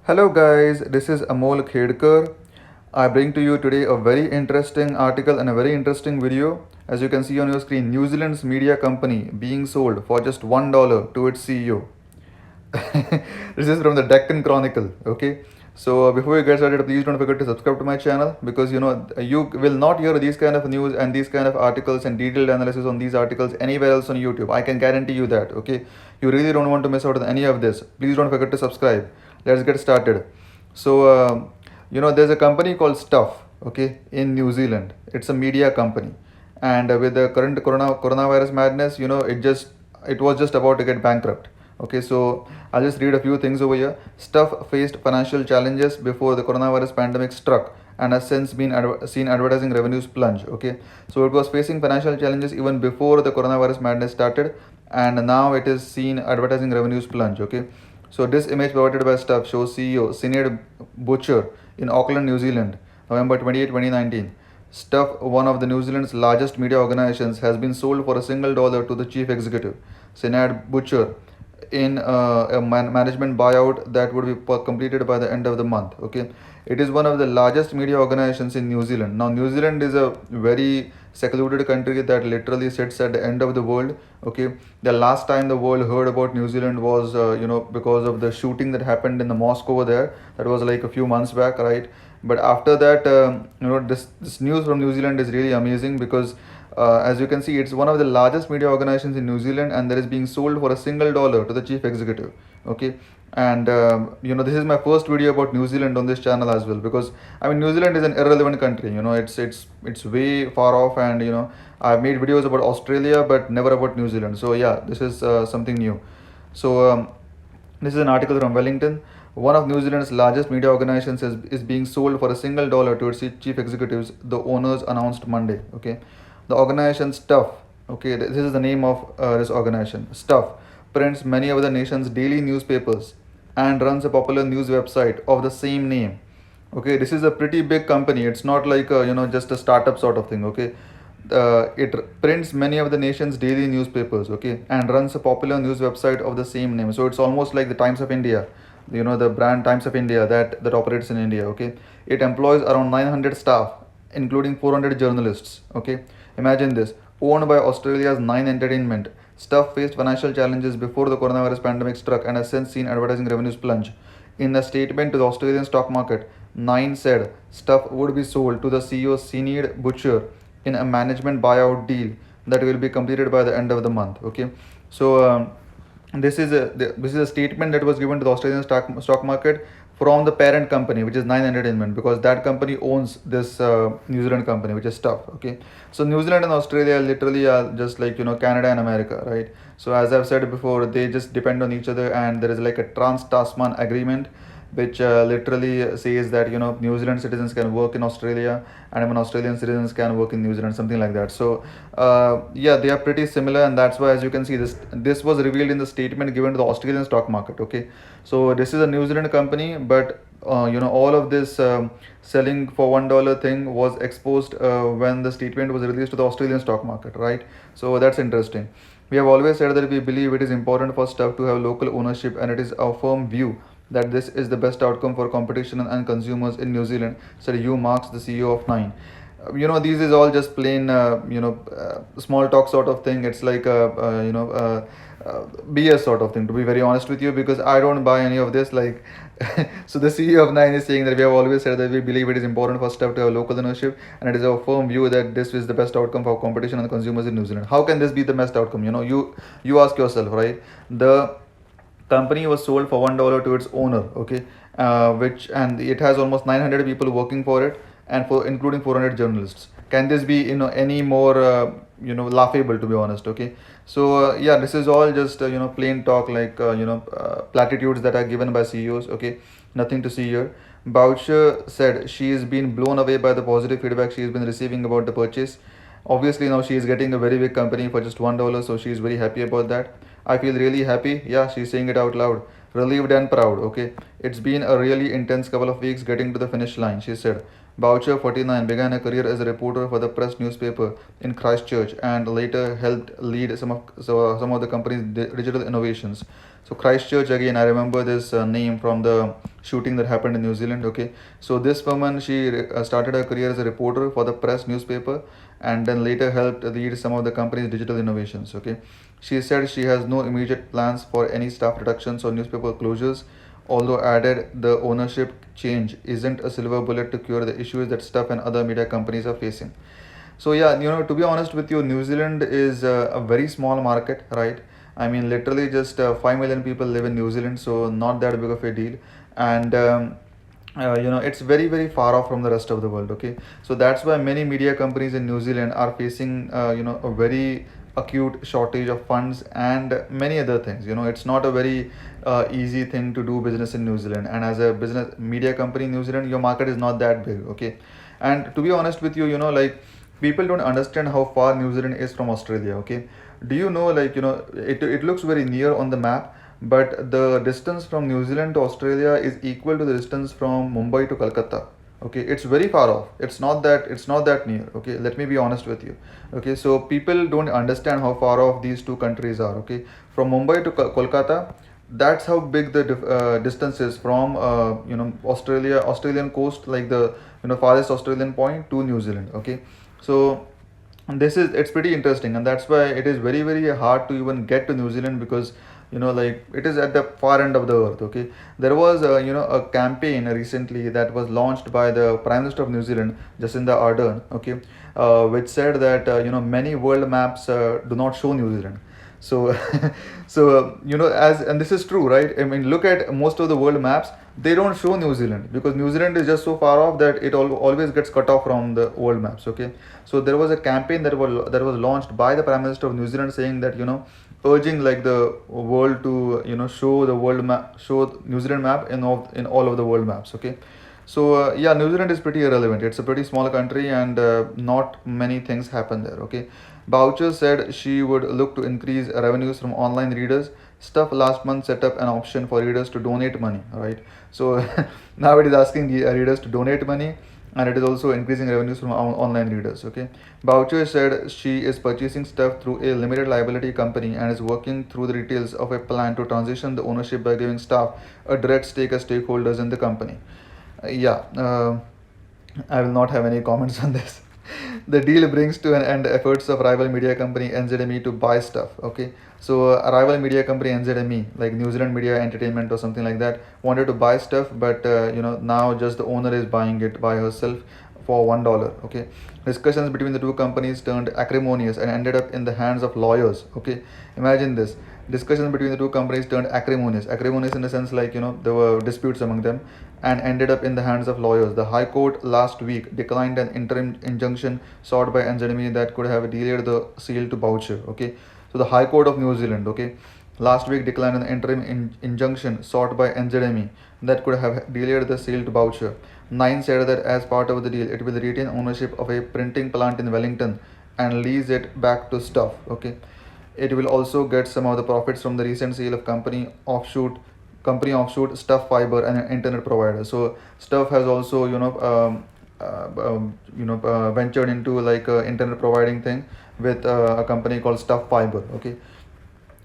Hello guys, this is Amol Khedkar. I bring to you today a very interesting article and a very interesting video. As you can see on your screen, New Zealand's media company being sold for just $1 to its CEO. This is from the Deccan Chronicle. Okay, so before we get started, please don't forget to subscribe to my channel because you will not hear these kind of news and these kind of articles and detailed analysis on these articles anywhere else on YouTube. I can guarantee you that. Okay, you really don't want to miss out on any of this. Please don't forget to subscribe. Let's get started. So there's a company called Stuff. Okay, in New Zealand, it's a media company, and with the current coronavirus madness, it was just about to get bankrupt. Okay, so I'll just read a few things over here. Stuff faced financial challenges before the coronavirus pandemic struck and has since been seen advertising revenues plunge. Okay, so it was facing financial challenges even before the coronavirus madness started, and now it is seen advertising revenues plunge. Okay, so this image provided by Stuff shows CEO Sinead Butcher in Auckland, New Zealand, November 28, 2019. Stuff, one of the New Zealand's largest media organizations, has been sold for a single dollar to the chief executive, Sinead Butcher, in a management buyout that would be completed by the end of the month. Okay, it is one of the largest media organizations in New Zealand. Now, New Zealand is a very secluded country that literally sits at the end of the world. Okay, the last time the world heard about New Zealand was because of the shooting that happened in the mosque over there. That was like a few months back, right? But after that, this news from New Zealand is really amazing because as you can see, it's one of the largest media organizations in New Zealand, and that is being sold for a single dollar to the chief executive. Okay, and this is my first video about New Zealand on this channel as well, because I mean New Zealand is an irrelevant country. It's way far off, and I've made videos about Australia, but never about New Zealand. So yeah, this is something new. So this is an article from Wellington. One of New Zealand's largest media organizations is being sold for a single dollar to its chief executives, the owners announced Monday. Okay, the organization Stuff, okay, this is the name of this organization. Stuff prints many of the nation's daily newspapers and runs a popular news website of the same name. Okay, this is a pretty big company. It's not like just a startup sort of thing. Okay, it prints many of the nation's daily newspapers. Okay, and runs a popular news website of the same name. So it's almost like the Times of India, the brand Times of India that operates in India. Okay, it employs around 900 staff, including 400 journalists. Okay, imagine this. Owned by Australia's Nine Entertainment, Stuff faced financial challenges before the coronavirus pandemic struck and has since seen advertising revenues plunge. In a statement to the Australian stock market, Nine said Stuff would be sold to the CEO Sinead Butcher in a management buyout deal that will be completed by the end of the month. Okay, so this is a statement that was given to the Australian stock market from the parent company, which is Nine Entertainment, because that company owns this New Zealand company, which is Stuff. Okay, so New Zealand and Australia literally are just like Canada and America, right? So as I've said before, they just depend on each other, and there is like a Trans-Tasman agreement which literally says that New Zealand citizens can work in Australia, and even Australian citizens can work in New Zealand, something like that. So yeah, they are pretty similar, and that's why, as you can see, this was revealed in the statement given to the Australian stock market. Okay, so this is a New Zealand company, but all of this selling for $1 thing was exposed when the statement was released to the Australian stock market, right? So that's interesting. We have always said that we believe it is important for Stuff to have local ownership, and it is our firm view that this is the best outcome for competition and consumers in New Zealand, said Hugh Marks, the CEO of Nine. These is all just plain, small talk sort of thing. It's like BS sort of thing, to be very honest with you, because I don't buy any of this. Like, so the CEO of Nine is saying that we have always said that we believe it is important for Stuff to have local ownership, and it is our firm view that this is the best outcome for competition and consumers in New Zealand. How can this be the best outcome? You ask yourself, right? The company was sold for $1 to its owner. Okay, which and it has almost 900 people working for it, and for including 400 journalists. Can this be any more laughable, to be honest? Okay, so yeah, this is all just plain talk, like platitudes that are given by CEOs. Okay, nothing to see here. Boucher said she has been blown away by the positive feedback she has been receiving about the purchase. Obviously, now she is getting a very big company for just $1, so she is very happy about that. I feel really happy. Yeah, she's saying it out loud. Relieved and proud. Okay, it's been a really intense couple of weeks getting to the finish line, she said. Boucher, 49, began a career as a reporter for the Press newspaper in Christchurch and later helped lead some of the company's digital innovations. So Christchurch again, I remember this name from the shooting that happened in New Zealand. Okay, so this woman, she started her career as a reporter for the Press newspaper, and then later helped lead some of the company's digital innovations. Okay, she said she has no immediate plans for any staff reductions or newspaper closures, although added the ownership change isn't a silver bullet to cure the issues that Stuff and other media companies are facing. So yeah, to be honest with you, New Zealand is a very small market, right? I mean, literally just 5 million people live in New Zealand, so not that big of a deal. And it's very very far off from the rest of the world. Okay, so that's why many media companies in New Zealand are facing a very acute shortage of funds and many other things. It's not a very easy thing to do business in New Zealand, and as a business media company in New Zealand, your market is not that big. Okay, and to be honest with you, like people don't understand how far New Zealand is from Australia. Okay, do you know, like, it looks very near on the map, but the distance from New Zealand to Australia is equal to the distance from Mumbai to Calcutta. Okay, it's very far off. It's not that near. Okay, let me be honest with you. Okay, so people don't understand how far off these two countries are. Okay, from Mumbai to Kolkata, that's how big the distance is from Australian coast, like the farthest Australian point to New Zealand. Okay, so it's pretty interesting, and that's why it is very very hard to even get to New Zealand, because like it is at the far end of the earth. Okay, there was a campaign recently that was launched by the Prime Minister of New Zealand, Jacinda Ardern. Okay, which said that many world maps do not show New Zealand. So so as and this is true, right? I mean, look at most of the world maps, they don't show New Zealand because New Zealand is just so far off that it always gets cut off from the world maps. Okay, so there was a campaign that was launched by the Prime Minister of New Zealand, saying that urging like the world to show the world map, show New Zealand map in all of the world maps. Okay, so yeah, New Zealand is pretty irrelevant. It's a pretty small country, and not many things happen there. Okay, Boucher said she would look to increase revenues from online readers. Stuff last month set up an option for readers to donate money. Right, so now it is asking the readers to donate money, and it is also increasing revenues from online readers. Okay, Boucher said she is purchasing stuff through a limited liability company and is working through the details of a plan to transition the ownership by giving staff a direct stake as stakeholders in the company. Yeah, I will not have any comments on this. The deal brings to an end efforts of rival media company NZME to buy stuff. Okay, so a rival media company NZME, like New Zealand Media Entertainment or something like that, wanted to buy stuff, but now just the owner is buying it by herself for $1. Okay, discussions between the two companies turned acrimonious and ended up in the hands of lawyers. Okay, imagine this. Discussions between the two companies turned acrimonious in the sense, like, there were disputes among them, and ended up in the hands of lawyers. The High Court last week declined an interim injunction sought by NZME that could have delayed the sale to Boucher. Okay, so the High Court of New Zealand, okay, last week declined an interim injunction sought by NZME that could have delayed the sale to Boucher. Nine said that as part of the deal, it will retain ownership of a printing plant in Wellington and lease it back to Stuff. Okay, it will also get some of the profits from the recent sale of company offshoot Stuff Fiber, and an internet provider. So Stuff has also ventured into like internet providing thing with a company called Stuff Fiber. Okay,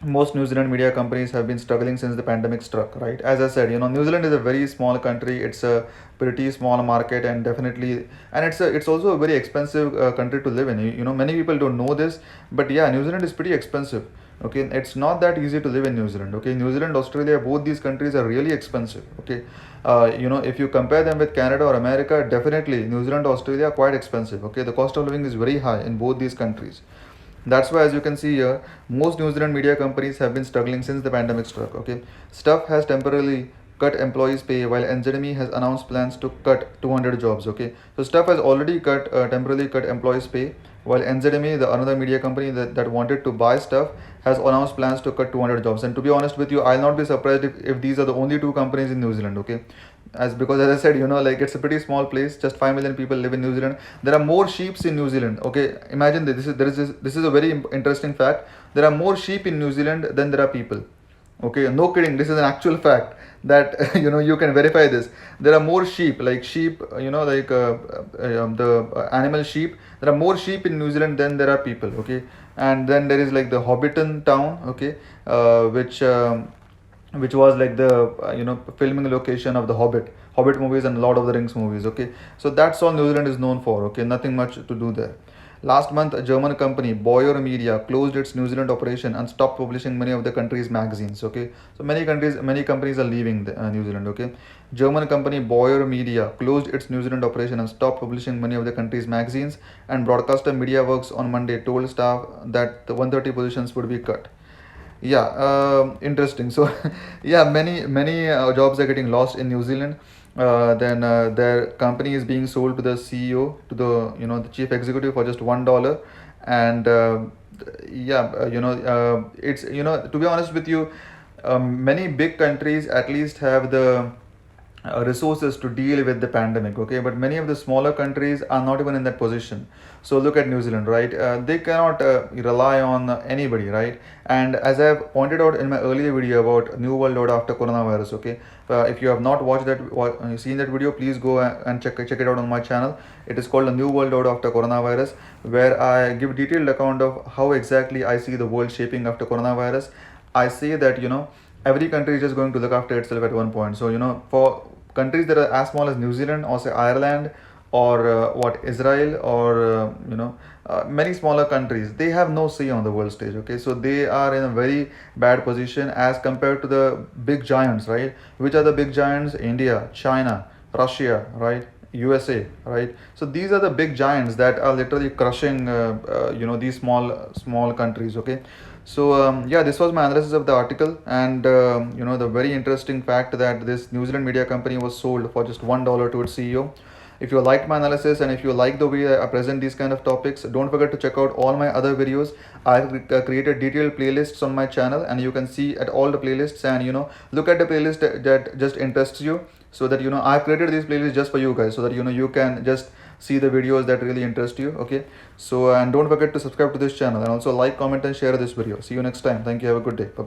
most New Zealand media companies have been struggling since the pandemic struck, right? As I said, New Zealand is a very small country. It's a pretty small market, and definitely, and it's also a very expensive country to live in. Many people don't know this, but yeah, New Zealand is pretty expensive. Okay, it's not that easy to live in New Zealand. Okay, New Zealand, Australia, both these countries are really expensive. Okay, if you compare them with Canada or America, definitely New Zealand, Australia are quite expensive. Okay, the cost of living is very high in both these countries. That's why, as you can see here, most New Zealand media companies have been struggling since the pandemic struck. Okay, Stuff has temporarily cut employees' pay, while NZME has announced plans to cut 200 jobs. Okay, so Stuff has already temporarily cut employees' pay, while NZME, the another media company that wanted to buy Stuff, has announced plans to cut 200 jobs. And to be honest with you, I'll not be surprised if these are the only two companies in New Zealand. Okay, because as I said, like it's a pretty small place. Just 5 million people live in New Zealand. There are more sheep in New Zealand. Okay, imagine this. This is a very interesting fact. There are more sheep in New Zealand than there are people. Okay, no kidding. This is an actual fact that you can verify this. There are more sheep, like sheep. The animal sheep. There are more sheep in New Zealand than there are people. Okay, and then there is like the Hobbiton town. Okay, which which was like the filming location of the Hobbit movies and Lord of the Rings movies. Okay, so that's all New Zealand is known for. Okay, nothing much to do there. Last month, a German company, Boyer Media, closed its New Zealand operation and stopped publishing many of the country's magazines. Okay, so many companies are leaving New Zealand. Okay, German company Boyer Media closed its New Zealand operation and stopped publishing many of the country's magazines. And broadcaster MediaWorks on Monday told staff that the 130 positions would be cut. Yeah, interesting. So yeah, many jobs are getting lost in New Zealand. Then their company is being sold to the CEO, to the the chief executive, for just $1. And yeah, it's to be honest with you, many big countries at least have the resources to deal with the pandemic. Okay, but many of the smaller countries are not even in that position. So look at New Zealand, right? They cannot rely on anybody, right? And as I've pointed out in my earlier video about New World Order after coronavirus. Okay, if you have not watched that, seen that video, please go and check it out on my channel. It is called the New World Order after coronavirus, where I give detailed account of how exactly I see the world shaping after coronavirus. I say that every country is just going to look after itself at one point. So for countries that are as small as New Zealand, or say Ireland, or what Israel, or many smaller countries, they have no say on the world stage. Okay, so they are in a very bad position as compared to the big giants, right? Which are the big giants? India, China, Russia, right? USA, right? So these are the big giants that are literally crushing these small countries. Okay, so yeah, this was my analysis of the article. And the very interesting fact that this New Zealand media company was sold for just $1 to its CEO. If you liked my analysis and if you like the way I present these kind of topics, don't forget to check out all my other videos. I've created detailed playlists on my channel, and you can see at all the playlists, and look at the playlist that just interests you. So that I've created these playlists just for you guys, so that you can just see the videos that really interest you. Okay, so and don't forget to subscribe to this channel, and also like, comment, and share this video. See you next time. Thank you. Have a good day. Bye bye.